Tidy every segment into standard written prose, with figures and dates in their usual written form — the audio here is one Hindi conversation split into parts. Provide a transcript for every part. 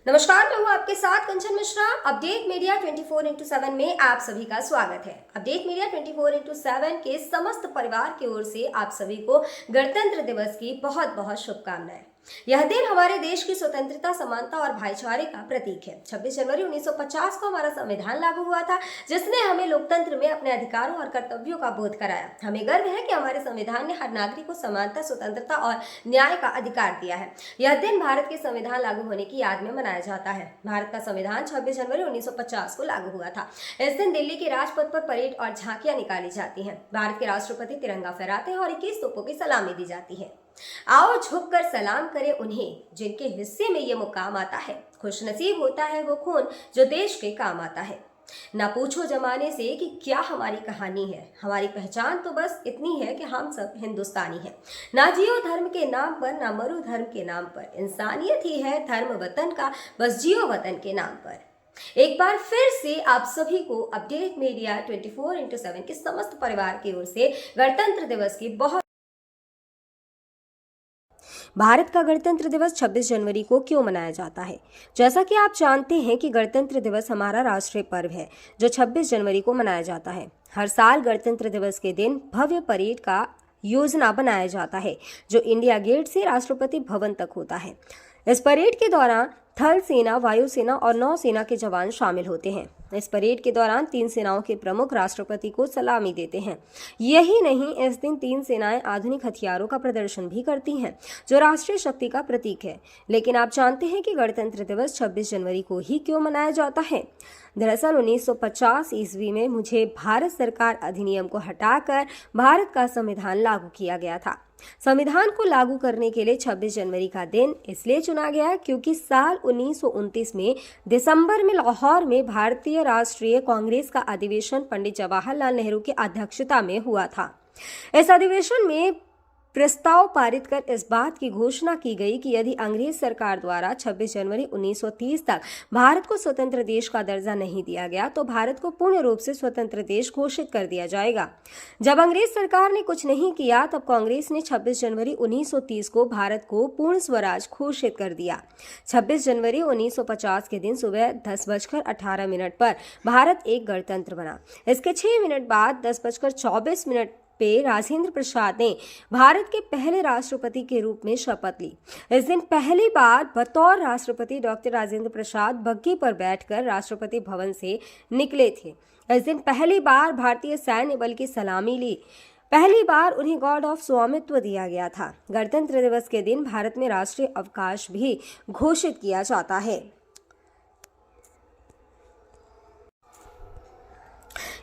नमस्कार, मैं हूँ आपके साथ कंचन मिश्रा। अपडेट मीडिया 24x7 में आप सभी का स्वागत है। अपडेट मीडिया 24x7 के समस्त परिवार की ओर से आप सभी को गणतंत्र दिवस की बहुत बहुत शुभकामनाएं। यह दिन हमारे देश की स्वतंत्रता, समानता और भाईचारे का प्रतीक है। 26 जनवरी 1950 को हमारा संविधान लागू हुआ था, जिसने हमें लोकतंत्र में अपने अधिकारों और कर्तव्यों का बोध कराया। हमें गर्व है कि हमारे संविधान ने हर नागरिक को समानता, स्वतंत्रता और न्याय का अधिकार दिया है। यह दिन भारत के संविधान लागू होने की याद में मनाया जाता है। भारत का संविधान 26 जनवरी 1950 को लागू हुआ था। इस दिन दिल्ली के राजपथ पर परेड और झांकियां निकाली जाती हैं। भारत के राष्ट्रपति तिरंगा फहराते हैं और 21 तोपों की सलामी दी जाती है। आओ झुककर सलाम करें उन्हें जिनके हिस्से में ये मुकाम आता है। खुशनसीब होता है वो खून जो देश के काम आता है। ना पूछो जमाने से कि क्या हमारी कहानी है, हमारी पहचान तो बस इतनी है कि हम सब हिंदुस्तानी हैं। ना जियो धर्म के नाम पर, ना मरो धर्म के नाम पर, इंसानियत ही है धर्म वतन का, बस जियो वतन के नाम पर। एक बार फिर से आप सभी को अपडेट मीडिया 24x7 के समस्त परिवार की ओर से गणतंत्र दिवस की बहुत। भारत का गणतंत्र दिवस 26 जनवरी को क्यों मनाया जाता है? जैसा कि आप जानते हैं कि गणतंत्र दिवस हमारा राष्ट्रीय पर्व है जो 26 जनवरी को मनाया जाता है। हर साल गणतंत्र दिवस के दिन भव्य परेड का योजना बनाया जाता है जो इंडिया गेट से राष्ट्रपति भवन तक होता है। इस परेड के दौरान थल सेना, वायुसेना और नौसेना के जवान शामिल होते हैं। इस परेड के दौरान तीन सेनाओं के प्रमुख राष्ट्रपति को सलामी देते हैं। यही नहीं, इस दिन तीन सेनाएं आधुनिक हथियारों का प्रदर्शन भी करती हैं जो राष्ट्रीय शक्ति का प्रतीक है। लेकिन आप जानते हैं कि गणतंत्र दिवस 26 जनवरी को ही क्यों मनाया जाता है? दरअसल 1950 ईस्वी में मुझे भारत सरकार अधिनियम को हटाकर भारत का संविधान लागू किया गया था। संविधान को लागू करने के लिए 26 जनवरी का दिन इसलिए चुना गया क्योंकि साल 1929 में दिसंबर में लाहौर में भारतीय राष्ट्रीय कांग्रेस का अधिवेशन पंडित जवाहरलाल नेहरू की अध्यक्षता में हुआ था। इस अधिवेशन में प्रस्ताव पारित कर इस बात की घोषणा की गई कि यदि अंग्रेज सरकार द्वारा 26 जनवरी 1930 तक भारत को स्वतंत्र देश का दर्जा नहीं दिया गया तो भारत को पूर्ण रूप से स्वतंत्र देश घोषित कर दिया जाएगा। जब अंग्रेज सरकार ने कुछ नहीं किया तब कांग्रेस ने 26 जनवरी 1930 को भारत को पूर्ण स्वराज घोषित कर दिया। 26 जनवरी 1950 के दिन सुबह 10:18 पर भारत एक गणतंत्र बना। इसके 6 मिनट बाद 10:24 पे राजेंद्र प्रसाद ने भारत के पहले राष्ट्रपति के रूप में शपथ ली। इस दिन पहली बार बतौर राष्ट्रपति डॉक्टर राजेंद्र प्रसाद बग्घी पर बैठकर राष्ट्रपति भवन से निकले थे। इस दिन पहली बार भारतीय सैन्य बल की सलामी ली। पहली बार उन्हें गॉर्ड ऑफ स्वामित्व दिया गया था। गणतंत्र दिवस के दिन भारत में राष्ट्रीय अवकाश भी घोषित किया जाता है।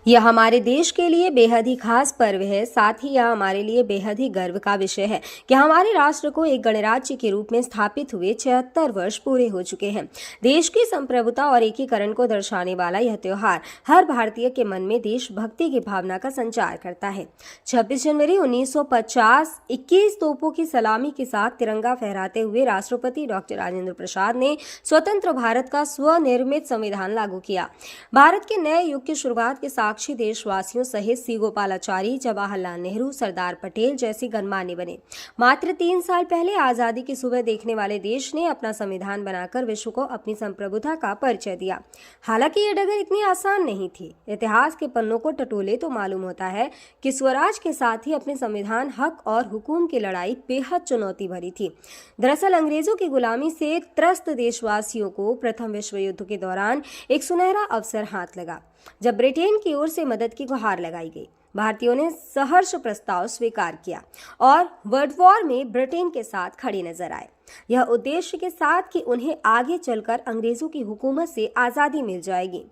यह हमारे देश के लिए बेहद ही खास पर्व है। साथ ही यह हमारे लिए बेहद ही गर्व का विषय है कि हमारे राष्ट्र को एक गणराज्य के रूप में स्थापित हुए 76 वर्ष पूरे हो चुके हैं। देश की संप्रभुता और एकीकरण को दर्शाने वाला यह त्योहार हर भारतीय के मन में देशभक्ति की भावना का संचार करता है। 26 जनवरी 1950 21 तोपों की सलामी के साथ तिरंगा फहराते हुए राष्ट्रपति डॉक्टर राजेंद्र प्रसाद ने स्वतंत्र भारत का स्वनिर्मित संविधान लागू किया। भारत के नए युग की शुरुआत के साक्षी देशवासियों सहित सी गोपालाचारी, जवाहरलाल नेहरू, सरदार पटेल जैसे गणमान्य बने। मात्र 3 साल पहले आजादी की सुबह देखने वाले देश ने अपना संविधान बनाकर विश्व को अपनी संप्रभुता का परिचय दिया। हालांकि ये डगर इतनी आसान नहीं थी। इतिहास के पन्नों को टटोले तो मालूम होता है कि स्वराज के साथ ही अपने संविधान, हक और हुकूम की लड़ाई बेहद चुनौती भरी थी। दरअसल अंग्रेजों की गुलामी से त्रस्त देशवासियों को प्रथम विश्व युद्ध के दौरान एक सुनहरा अवसर हाथ लगा जब ब्रिटेन की ओर से मदद की गुहार लगाई गई। भारतीयों ने सहर्ष प्रस्ताव स्वीकार किया और वर्ल्ड वॉर में ब्रिटेन के साथ खड़े नजर आए। यह उद्देश्य के साथ कि उन्हें आगे चलकर अंग्रेजों की हुकूमत से आजादी मिल जाएगी।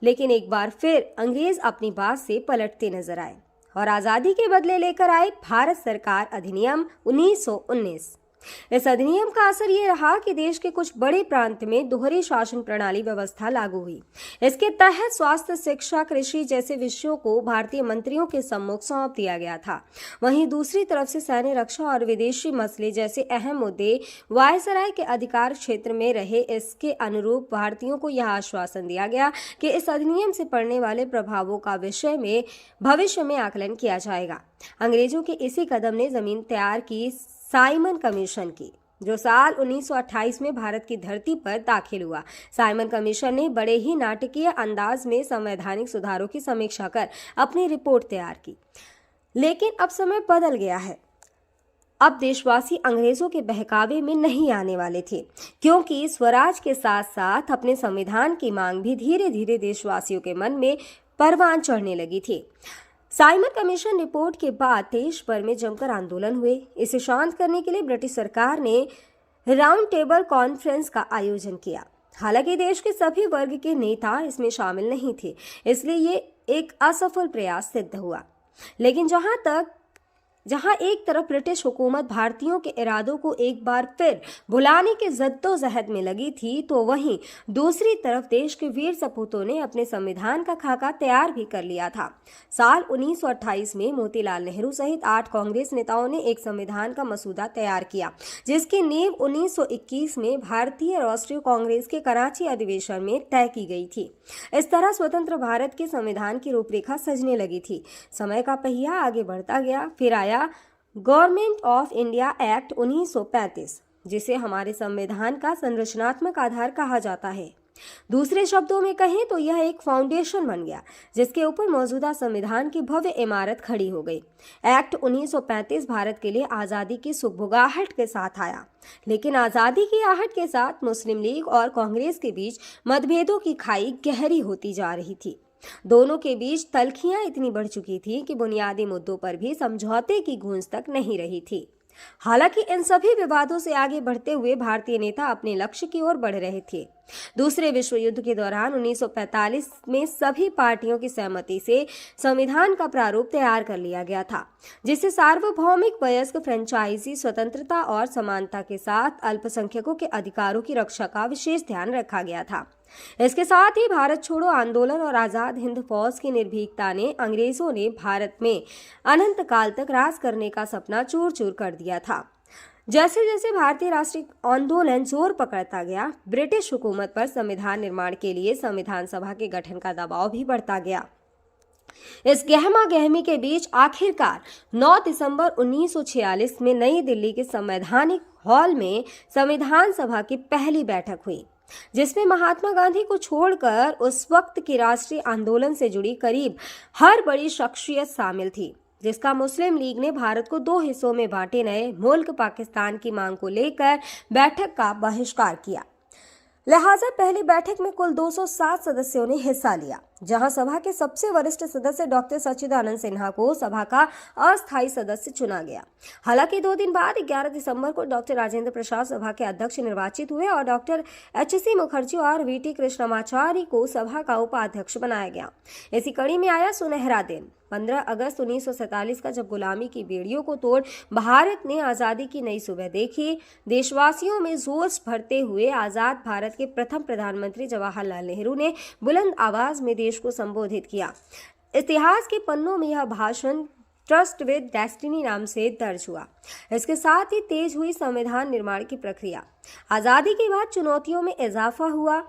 लेकिन एक बार फिर अंग्रेज अपनी बात से पलटते नजर आए और आजादी के बदले लेकर आए भारत सरकार अधिनियम 1919। इस अधिनियम का असर ये रहा कि देश के कुछ बड़े प्रांत में दोहरी शासन प्रणाली व्यवस्था लागू हुई। इसके तहत स्वास्थ्य, शिक्षा, कृषि जैसे विषयों को भारतीय मंत्रियों के सम्मुख सौंप दिया गया था। वहीं दूसरी तरफ से सैन्य, रक्षा और विदेशी मसले जैसे अहम मुद्दे वायसराय के अधिकार क्षेत्र में रहे। इसके अनुरूप भारतीयों को यह आश्वासन दिया गया कि इस अधिनियम से पड़ने वाले प्रभावों का विषय में भविष्य में आकलन किया जाएगा। अंग्रेजों के इसी कदम ने जमीन तैयार की साइमन कमीशन की। जो साल 1928 में भारत की धरती पर दाखिल हुआ। साइमन कमीशन ने बड़े ही नाटकीय अंदाज में संवैधानिक सुधारों की समीक्षा कर अपनी रिपोर्ट तैयार की। लेकिन अब समय बदल गया है। अब देशवासी अंग्रेजों के बहकावे में नहीं आने वाले थे, क्योंकि स्वराज के साथ साथ अपने संविधान की मांग भी धीरे धीरे देशवासियों के मन में परवान चढ़ने लगी थी। साइमन कमीशन रिपोर्ट के बाद देश भर में जमकर आंदोलन हुए। इसे शांत करने के लिए ब्रिटिश सरकार ने राउंड टेबल कॉन्फ्रेंस का आयोजन किया। हालांकि देश के सभी वर्ग के नेता इसमें शामिल नहीं थे, इसलिए ये एक असफल प्रयास सिद्ध हुआ। लेकिन जहां एक तरफ ब्रिटिश हुकूमत भारतीयों के इरादों को एक बार फिर भुलाने के जद्दोजहद में लगी थी, तो वहीं दूसरी तरफ देश के वीर सपूतों ने अपने संविधान का खाका तैयार भी कर लिया था। साल 1928 में मोतीलाल नेहरू सहित 8 कांग्रेस नेताओं ने एक संविधान का मसूदा तैयार किया, जिसकी नींव 1921 में भारतीय राष्ट्रीय कांग्रेस के कराची अधिवेशन में तय की गई थी। इस तरह स्वतंत्र भारत के संविधान की रूपरेखा सजने लगी थी। समय का पहिया आगे बढ़ता गया। फिर आया गवर्नमेंट ऑफ इंडिया एक्ट 1935, जिसे हमारे संविधान का संरचनात्मक आधार कहा जाता है। दूसरे शब्दों में कहें तो यह एक फाउंडेशन बन गया, जिसके ऊपर मौजूदा संविधान की भव्य इमारत खड़ी हो गई। एक्ट 1935 भारत के लिए आज़ादी की सुगबुगाहट के साथ आया, लेकिन आज़ादी की आहट के साथ मुस्लिम लीग और कांग्रेस के बीच मतभेदों की खाई गहरी होती जा रही थी। दोनों के बीच तल्खियां इतनी बढ़ चुकी थी कि बुनियादी मुद्दों पर भी समझौते की गूंज तक नहीं रही थी। हालांकि इन सभी विवादों से आगे बढ़ते हुए भारतीय नेता अपने लक्ष्य की ओर बढ़ रहे थे। दूसरे विश्व युद्ध के दौरान 1945 में सभी पार्टियों की सहमति से संविधान का प्रारूप तैयार कर लिया गया था, जिसे सार्वभौमिक वयस्क फ्रेंचाइजी स्वतंत्रता और समानता के साथ अल्पसंख्यकों के अधिकारों की रक्षा का विशेष ध्यान रखा गया था। इसके साथ ही भारत छोड़ो आंदोलन और आजाद हिंद फौज की निर्भीकता ने अंग्रेजों ने भारत में अनंत काल तक राज करने का सपना चूर चूर कर दिया था। जैसे जैसे भारतीय राष्ट्रीय आंदोलन जोर पकड़ता गया, ब्रिटिश हुकूमत पर संविधान निर्माण के लिए संविधान सभा के गठन का दबाव भी बढ़ता गया। इस गहमा गहमी के बीच आखिरकार 9 दिसंबर 1946 में नई दिल्ली के संवैधानिक हॉल में संविधान सभा की पहली बैठक हुई, जिसमें महात्मा गांधी को छोड़कर उस वक्त के राष्ट्रीय आंदोलन से जुड़ी करीब हर बड़ी शख्सियत शामिल थी, जिसका मुस्लिम लीग ने भारत को 2 हिस्सों में बांटे नए मुल्क पाकिस्तान की मांग को लेकर बैठक का बहिष्कार किया। लिहाजा पहली बैठक में कुल 207 सदस्यों ने हिस्सा लिया, जहां सभा के सबसे वरिष्ठ सदस्य डॉक्टर सच्चिदानंद सिन्हा को सभा का अस्थायी सदस्य चुना गया। हालांकि 2 दिन बाद 11 दिसंबर को डॉक्टर राजेंद्र प्रसाद सभा के अध्यक्ष निर्वाचित हुए और डॉक्टर एच.सी. मुखर्जी और वी.टी. कृष्णमाचारी को सभा का उपाध्यक्ष बनाया गया। इसी कड़ी में आया सुनहरा दिन 15 अगस्त 1947 का, जब गुलामी की बेड़ियों को तोड़ भारत ने आज़ादी की नई सुबह देखी। देशवासियों में जोश भरते हुए आज़ाद भारत के प्रथम प्रधानमंत्री जवाहरलाल नेहरू ने बुलंद आवाज में देश को संबोधित किया। इतिहास के पन्नों में यह भाषण ट्रस्ट विद डेस्टिनी नाम से दर्ज हुआ। इसके साथ ही तेज हुई संविधान निर्माण की प्रक्रिया। आज़ादी के बाद चुनौतियों में इजाफा हुआ।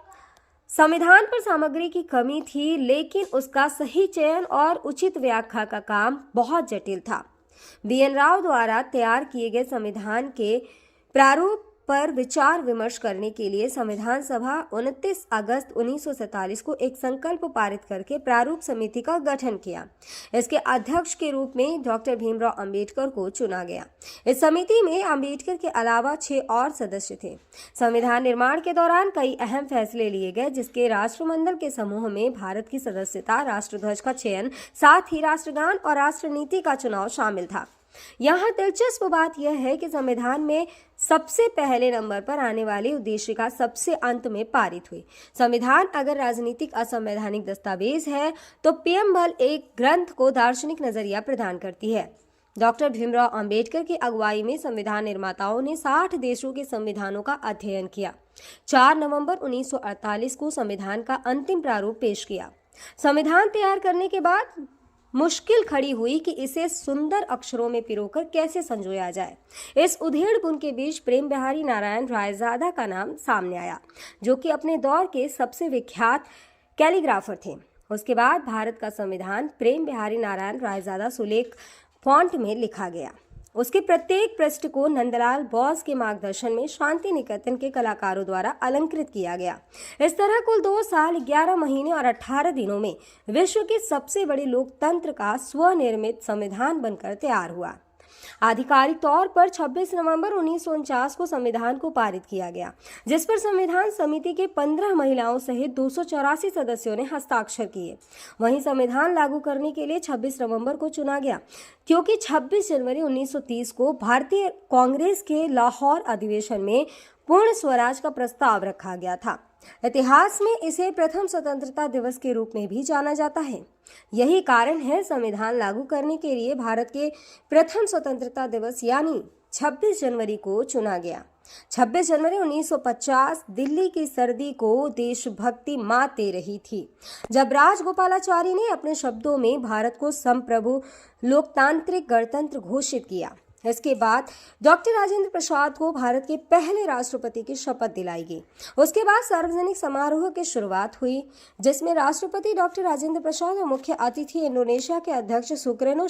संविधान पर सामग्री की कमी थी, लेकिन उसका सही चयन और उचित व्याख्या का काम बहुत जटिल था। बी.एन. राव द्वारा तैयार किए गए संविधान के प्रारूप पर विचार विमर्श करने के लिए संविधान सभा 29 अगस्त 1947 को एक संकल्प पारित करके प्रारूप समिति का गठन किया। इसके अध्यक्ष के रूप में डॉक्टर भीमराव अंबेडकर को चुना गया। इस समिति में अंबेडकर के अलावा 6 और सदस्य थे। संविधान निर्माण के दौरान कई अहम फैसले लिए गए, जिसके राष्ट्रमंडल के समूह में भारत की सदस्यता, राष्ट्रध्वज का चयन, साथ ही राष्ट्रगान और राष्ट्रनीति का चुनाव शामिल था। यहाँ दिलचस्प बात यह है कि संविधान में सबसे पहले नंबर पर आने वाली उद्देशिका सबसे अंत में पारित हुई। संविधान अगर राजनीतिक असंवैधानिक दस्तावेज है, तो पीएमएल एक ग्रंथ को दार्शनिक नजरिया प्रदान करती है। डॉक्टर भीमराव अंबेडकर की अगुवाई में संविधान निर्माताओं ने 60 देशों के संविधानों का अध्ययन किया। 4 नवंबर 1948 को संविधान का अंतिम प्रारूप पेश किया। संविधान तैयार करने के बाद मुश्किल खड़ी हुई कि इसे सुंदर अक्षरों में पिरोकर कैसे संजोया जाए। इस उधेड़-बुन के बीच प्रेम बिहारी नारायण रायजादा का नाम सामने आया, जो कि अपने दौर के सबसे विख्यात कैलीग्राफर थे। उसके बाद भारत का संविधान प्रेम बिहारी नारायण रायजादा सुलेख फॉन्ट में लिखा गया। उसके प्रत्येक पृष्ठ को नंदलाल बोस के मार्गदर्शन में शांति निकेतन के कलाकारों द्वारा अलंकृत किया गया। इस तरह कुल 2 साल 11 महीने और 18 दिनों में विश्व के सबसे बड़े लोकतंत्र का स्वनिर्मित संविधान बनकर तैयार हुआ। आधिकारिक तौर पर 26 नवंबर 1949 को संविधान को पारित किया गया, जिस पर संविधान समिति के 15 महिलाओं सहित 284 सदस्यों ने हस्ताक्षर किए। वहीं संविधान लागू करने के लिए 26 नवंबर को चुना गया, क्योंकि 26 जनवरी 1930 को भारतीय कांग्रेस के लाहौर अधिवेशन में पूर्ण स्वराज का प्रस्ताव रखा गया था। इतिहास में इसे प्रथम स्वतंत्रता दिवस के रूप में भी जाना जाता है। यही कारण है संविधान लागू करने के लिए भारत के प्रथम स्वतंत्रता दिवस यानी 26 जनवरी को चुना गया। 26 जनवरी 1950 दिल्ली की सर्दी को देशभक्ति मात दे रही थी, जब राजगोपालाचारी ने अपने शब्दों में भारत को संप्रभु लोकतांत्रिक गणतंत्र घोषित किया। इसके बाद डॉक्टर राजेंद्र प्रसाद को भारत के पहले राष्ट्रपति की शपथ दिलाई गई। उसके बाद सार्वजनिक समारोह की शुरुआत हुई, जिसमें राष्ट्रपति डॉक्टर राजेंद्र प्रसाद और मुख्य अतिथि इंडोनेशिया के अध्यक्ष सुकर्नो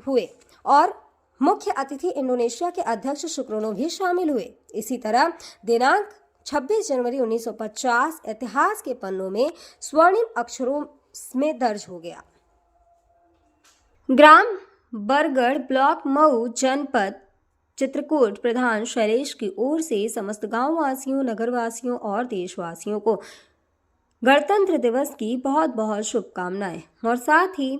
हुए और मुख्य अतिथि इंडोनेशिया के अध्यक्ष सुकर्नो भी शामिल हुए। इसी तरह दिनांक 26 जनवरी 1950 इतिहास के पन्नों में स्वर्णिम अक्षरों में दर्ज हो गया। ग्राम बरगढ़, ब्लॉक मऊ, जनपद चित्रकूट प्रधान शैलेश की ओर से समस्त गांव वासियों, नगरवासियों और देशवासियों को गणतंत्र दिवस की बहुत बहुत शुभकामनाएं और साथ ही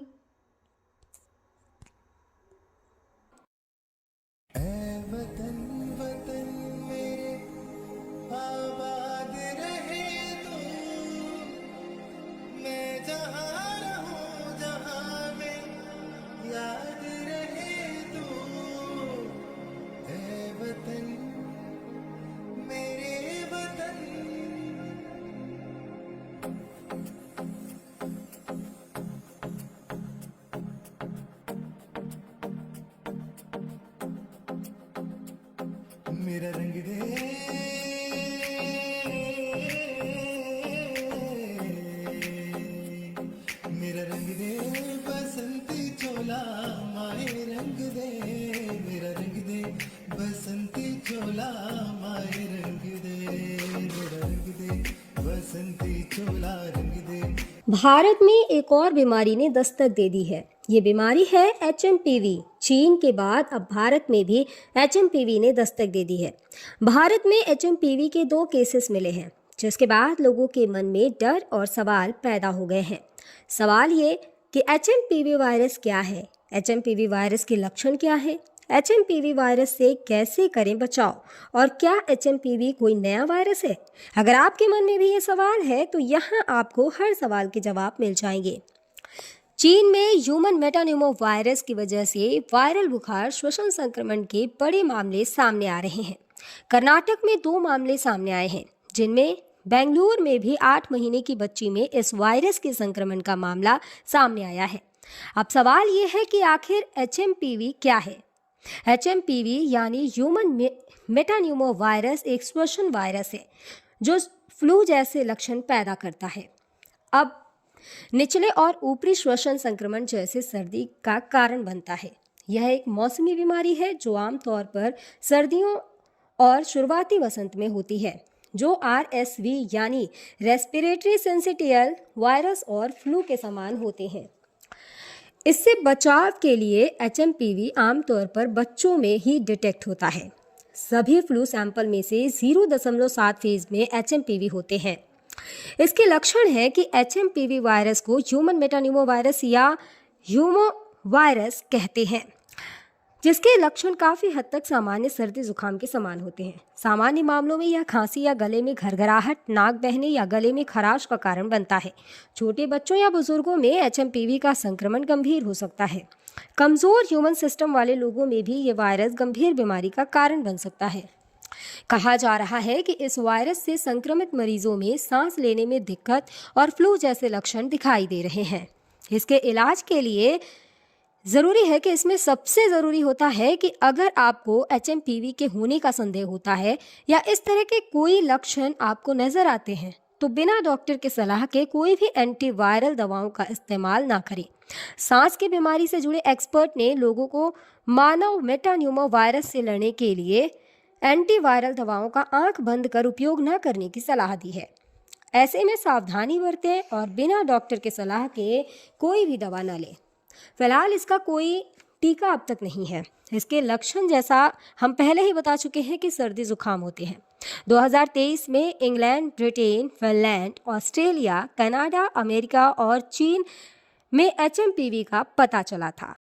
मेरा रंग दे, मेरा रंग दे बसंती चोला माए रंग दे, मेरा रंग दे बसंती चोला माए रंग दे, मेरा रंग दे बसंती चोला रंग दे। भारत में एक और बीमारी ने दस्तक दे दी है। ये बीमारी है HMPV। चीन के बाद अब भारत में भी HMPV ने दस्तक दे दी है। भारत में HMPV के 2 केसेस मिले हैं, जिसके बाद लोगों के मन में डर और सवाल पैदा हो गए हैं। सवाल ये कि HMPV वायरस क्या है, HMPV वायरस के लक्षण क्या है, HMPV वायरस से कैसे करें बचाव और क्या HMPV कोई नया वायरस है। अगर आपके मन में भी ये सवाल है तो यहाँ आपको हर सवाल के जवाब मिल जाएंगे। चीन में ह्यूमन मेटान्यूमो वायरस की वजह से वायरल बुखार श्वसन संक्रमण के बड़े मामले सामने आ रहे हैं। कर्नाटक में 2 मामले सामने आए हैं, जिनमें बेंगलुरु में भी 8 महीने की बच्ची में इस वायरस के संक्रमण का मामला सामने आया है। अब सवाल ये है कि आखिर HMPV क्या है। HMPV यानी ह्यूमन मेटान्यूमो वायरस एक श्वसन वायरस है जो फ्लू जैसे लक्षण पैदा करता है। अब निचले और ऊपरी श्वसन संक्रमण जैसे सर्दी का कारण बनता है। यह एक मौसमी बीमारी है जो आमतौर पर सर्दियों और शुरुआती वसंत में होती है, जो RSV यानी रेस्पिरेटरी सिंसिटियल वायरस और फ्लू के समान होते हैं। इससे बचाव के लिए HMPV आमतौर पर बच्चों में ही डिटेक्ट होता है। सभी फ्लू सैंपल में से 0.7 फेज में HMPV होते हैं। इसके लक्षण है कि HMPV वायरस को ह्यूमन मेटान्यूमो वायरस या ह्यूमो वायरस कहते हैं, जिसके लक्षण काफ़ी हद तक सामान्य सर्दी जुकाम के समान होते हैं। सामान्य मामलों में यह खांसी या गले में घरघराहट, नाक बहने या गले में खराश का कारण बनता है। छोटे बच्चों या बुजुर्गों में HMPV का संक्रमण गंभीर हो सकता है। कमज़ोर ह्यूमन सिस्टम वाले लोगों में भी ये वायरस गंभीर बीमारी का कारण बन सकता है। कहा जा रहा है कि इस वायरस से संक्रमित मरीजों में सांस लेने में दिक्कत और फ्लू जैसे लक्षण दिखाई दे रहे हैं। इसके इलाज के लिए ज़रूरी है कि इसमें सबसे ज़रूरी होता है कि अगर आपको HMPV के होने का संदेह होता है या इस तरह के कोई लक्षण आपको नज़र आते हैं तो बिना डॉक्टर के सलाह के कोई भी एंटीवायरल दवाओं का इस्तेमाल ना करें। सांस की बीमारी से जुड़े एक्सपर्ट ने लोगों को मानव मेटान्यूमो वायरस से लड़ने के लिए एंटीवायरल दवाओं का आंख बंद कर उपयोग न करने की सलाह दी है। ऐसे में सावधानी बरतें और बिना डॉक्टर के सलाह के कोई भी दवा न लें। फिलहाल इसका कोई टीका अब तक नहीं है। इसके लक्षण जैसा हम पहले ही बता चुके हैं कि सर्दी जुकाम होते हैं। 2023 में England, Britain, Finland, Australia, Canada, America और चीन में एचएमपीवी का पता चला था।